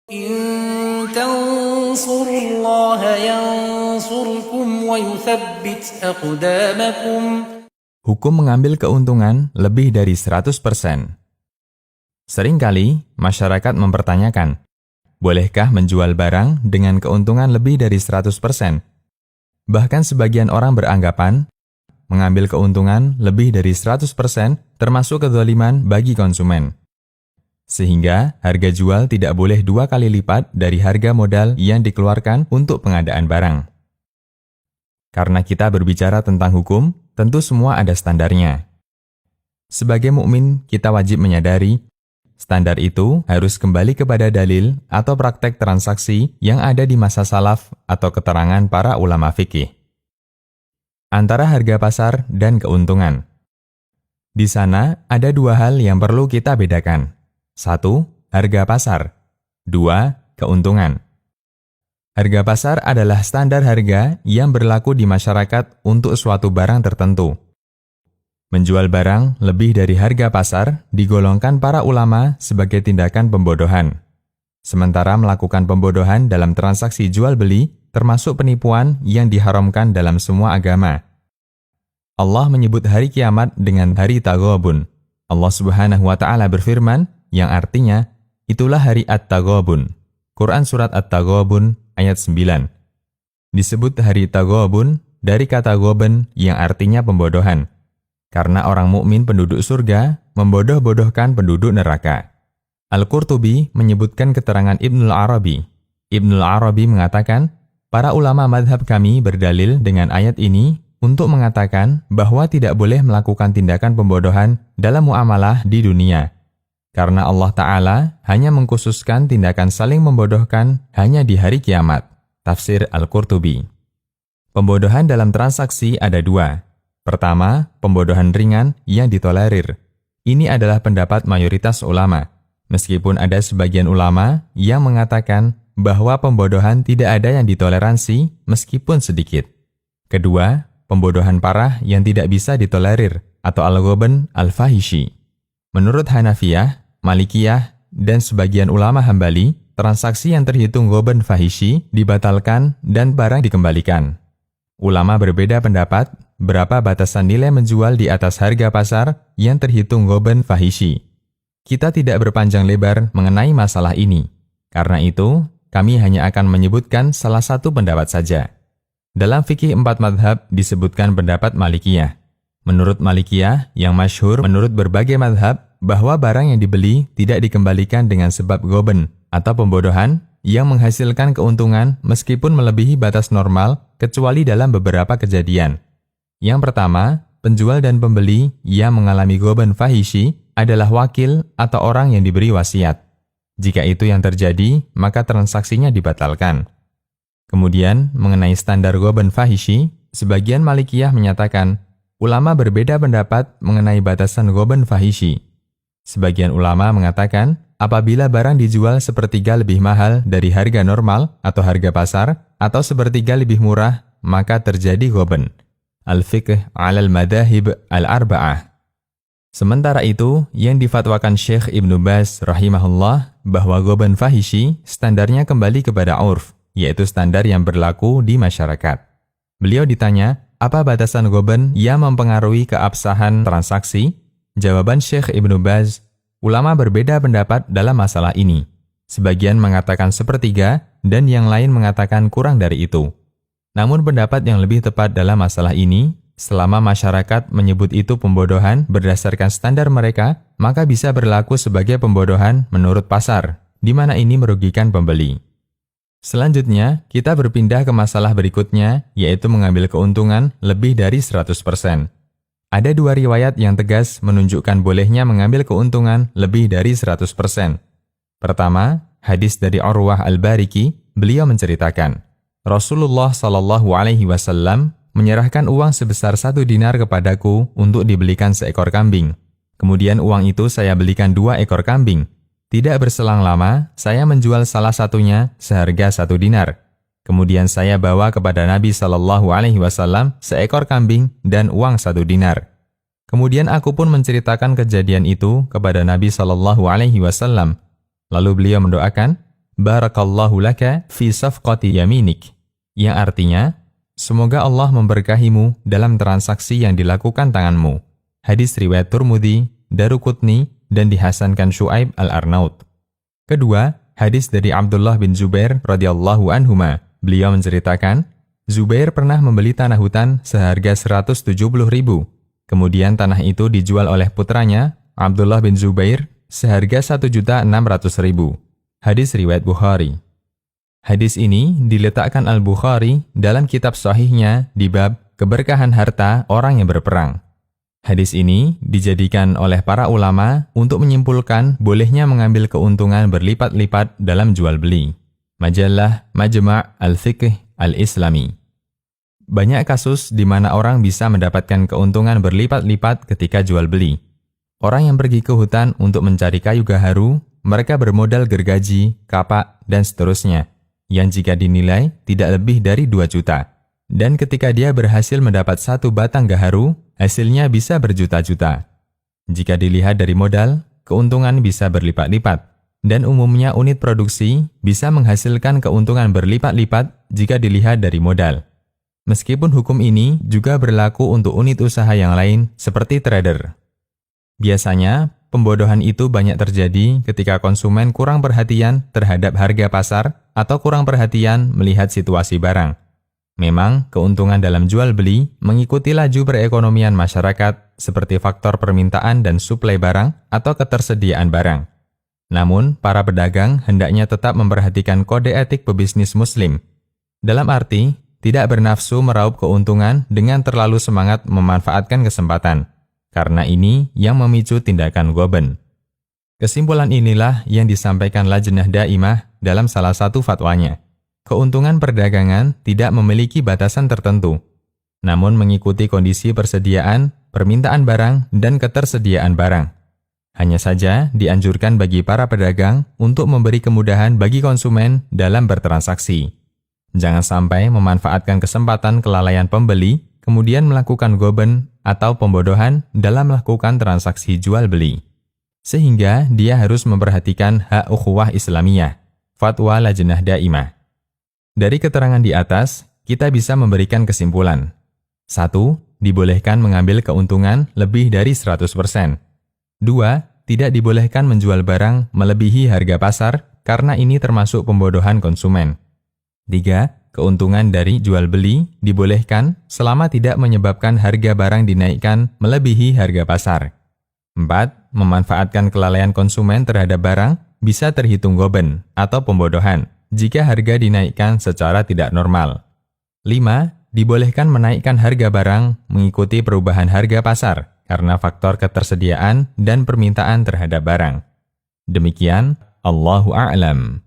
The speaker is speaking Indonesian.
إن تنصروا الله ينصركم ويثبت أقدامكم. Hukum mengambil keuntungan lebih dari 100%. Seringkali masyarakat mempertanyakan, bolehkah menjual barang dengan keuntungan lebih dari 100%? Bahkan sebagian orang beranggapan, mengambil keuntungan lebih dari 100% termasuk kezaliman bagi konsumen. Sehingga harga jual tidak boleh 2 kali lipat dari harga modal yang dikeluarkan untuk pengadaan barang. Karena kita berbicara tentang hukum, tentu semua ada standarnya. Sebagai mukmin, kita wajib menyadari standar itu harus kembali kepada dalil atau praktek transaksi yang ada di masa salaf atau keterangan para ulama fikih. Antara harga pasar dan keuntungan. Di sana ada 2 hal yang perlu kita bedakan. 1. Harga pasar. 2. Keuntungan. Harga pasar adalah standar harga yang berlaku di masyarakat untuk suatu barang tertentu. Menjual barang lebih dari harga pasar digolongkan para ulama sebagai tindakan pembodohan. Sementara melakukan pembodohan dalam transaksi jual-beli termasuk penipuan yang diharamkan dalam semua agama. Allah menyebut hari kiamat dengan hari Taghabun. Allah Subhanahu wa Ta'ala berfirman, yang artinya, itulah hari At-Taghabun. Quran Surat At-Taghabun ayat 9. Disebut hari Taghabun dari kata ghaban yang artinya pembodohan. Karena orang mukmin penduduk surga membodoh-bodohkan penduduk neraka. Al-Qurtubi menyebutkan keterangan Ibnul Arabi. Ibnul Arabi mengatakan, para ulama madhab kami berdalil dengan ayat ini untuk mengatakan bahwa tidak boleh melakukan tindakan pembodohan dalam muamalah di dunia. Karena Allah Ta'ala hanya mengkhususkan tindakan saling membodohkan hanya di hari kiamat. Tafsir Al-Qurtubi. Pembodohan dalam transaksi ada 2. Pertama, pembodohan ringan yang ditolerir. Ini adalah pendapat mayoritas ulama, meskipun ada sebagian ulama yang mengatakan bahwa pembodohan tidak ada yang ditoleransi meskipun sedikit. Kedua, pembodohan parah yang tidak bisa ditolerir atau al-ghaban al-fahishi. Menurut Hanafiyah, Malikiyah, dan sebagian ulama Hambali, transaksi yang terhitung ghaban fahishi dibatalkan dan barang dikembalikan. Ulama berbeda pendapat berapa batasan nilai menjual di atas harga pasar yang terhitung ghaban fahishi. Kita tidak berpanjang lebar mengenai masalah ini. Karena itu, kami hanya akan menyebutkan salah satu pendapat saja. Dalam fikih 4 madhab disebutkan pendapat Malikiyah. Menurut Malikiyah, yang masyhur menurut berbagai madhab, bahwa barang yang dibeli tidak dikembalikan dengan sebab ghaban atau pembodohan yang menghasilkan keuntungan meskipun melebihi batas normal kecuali dalam beberapa kejadian. Yang pertama, penjual dan pembeli yang mengalami ghaban fahishi adalah wakil atau orang yang diberi wasiat. Jika itu yang terjadi, maka transaksinya dibatalkan. Kemudian, mengenai standar ghaban fahishi, sebagian Malikiyah menyatakan, ulama berbeda pendapat mengenai batasan ghaban fahishi. Sebagian ulama mengatakan, apabila barang dijual sepertiga lebih mahal dari harga normal atau harga pasar, atau sepertiga lebih murah, maka terjadi ghaban. Al-Fiqh alal Madahib al-Arba'ah. Sementara itu, yang difatwakan Syekh Ibnu Baz rahimahullah bahwa ghaban fahishi standarnya kembali kepada urf, yaitu standar yang berlaku di masyarakat. Beliau ditanya, apa batasan ghaban yang mempengaruhi keabsahan transaksi? Jawaban Syekh Ibnu Baz, ulama berbeda pendapat dalam masalah ini. Sebagian mengatakan sepertiga dan yang lain mengatakan kurang dari itu. Namun pendapat yang lebih tepat dalam masalah ini, selama masyarakat menyebut itu pembodohan berdasarkan standar mereka, maka bisa berlaku sebagai pembodohan menurut pasar, di mana ini merugikan pembeli. Selanjutnya, kita berpindah ke masalah berikutnya, yaitu mengambil keuntungan lebih dari 100%. Ada 2 riwayat yang tegas menunjukkan bolehnya mengambil keuntungan lebih dari 100%. Pertama, hadis dari Urwah al-Bariki, beliau menceritakan, Rasulullah Shallallahu Alaihi Wasallam menyerahkan uang sebesar 1 dinar kepadaku untuk dibelikan seekor kambing. Kemudian uang itu saya belikan 2 ekor kambing. Tidak berselang lama, saya menjual salah satunya seharga 1 dinar. Kemudian saya bawa kepada Nabi Shallallahu Alaihi Wasallam seekor kambing dan uang 1 dinar. Kemudian aku pun menceritakan kejadian itu kepada Nabi Shallallahu Alaihi Wasallam. Lalu beliau mendoakan, Barakallahu laka fi safqati yaminik, yang artinya, semoga Allah memberkahimu dalam transaksi yang dilakukan tanganmu. Hadis riwayat Tirmidzi, Daruqutni, dan dihasankan Syuaib al-Arnaut. Kedua, hadis dari Abdullah bin Zubair radhiyallahu anhuma. Beliau menceritakan, Zubair pernah membeli tanah hutan seharga 170.000. Kemudian tanah itu dijual oleh putranya, Abdullah bin Zubair, seharga 1.600.000. Hadis riwayat Bukhari. Hadis ini diletakkan Al-Bukhari dalam kitab sahihnya di bab keberkahan harta orang yang berperang. Hadis ini dijadikan oleh para ulama untuk menyimpulkan bolehnya mengambil keuntungan berlipat-lipat dalam jual beli. Majalah Majma' Al-Fiqh Al-Islami. Banyak kasus di mana orang bisa mendapatkan keuntungan berlipat-lipat ketika jual beli. Orang yang pergi ke hutan untuk mencari kayu gaharu, mereka bermodal gergaji, kapak, dan seterusnya, yang jika dinilai tidak lebih dari 2 juta. Dan ketika dia berhasil mendapat 1 batang gaharu, hasilnya bisa berjuta-juta. Jika dilihat dari modal, keuntungan bisa berlipat-lipat. Dan umumnya unit produksi bisa menghasilkan keuntungan berlipat-lipat jika dilihat dari modal. Meskipun hukum ini juga berlaku untuk unit usaha yang lain seperti trader. Biasanya, pembodohan itu banyak terjadi ketika konsumen kurang perhatian terhadap harga pasar atau kurang perhatian melihat situasi barang. Memang, keuntungan dalam jual beli mengikuti laju perekonomian masyarakat seperti faktor permintaan dan suplai barang atau ketersediaan barang. Namun, para pedagang hendaknya tetap memperhatikan kode etik pebisnis muslim. Dalam arti, tidak bernafsu meraup keuntungan dengan terlalu semangat memanfaatkan kesempatan. Karena ini yang memicu tindakan ghoben. Kesimpulan inilah yang disampaikan Lajnah Daimah dalam salah satu fatwanya. Keuntungan perdagangan tidak memiliki batasan tertentu, namun mengikuti kondisi persediaan, permintaan barang, dan ketersediaan barang. Hanya saja dianjurkan bagi para pedagang untuk memberi kemudahan bagi konsumen dalam bertransaksi. Jangan sampai memanfaatkan kesempatan kelalaian pembeli, kemudian melakukan ghoben atau pembodohan dalam melakukan transaksi jual-beli. Sehingga dia harus memperhatikan hak ukhuwah Islamiyah, fatwa Lajnah Daimah. Dari keterangan di atas, kita bisa memberikan kesimpulan. 1. Dibolehkan mengambil keuntungan lebih dari 100%. 2. Tidak dibolehkan menjual barang melebihi harga pasar karena ini termasuk pembodohan konsumen. 3. Keuntungan dari jual beli dibolehkan selama tidak menyebabkan harga barang dinaikkan melebihi harga pasar. 4. Memanfaatkan kelalaian konsumen terhadap barang bisa terhitung ghoben atau pembodohan jika harga dinaikkan secara tidak normal. 5. Dibolehkan menaikkan harga barang mengikuti perubahan harga pasar karena faktor ketersediaan dan permintaan terhadap barang. Demikian, Allahu a'lam.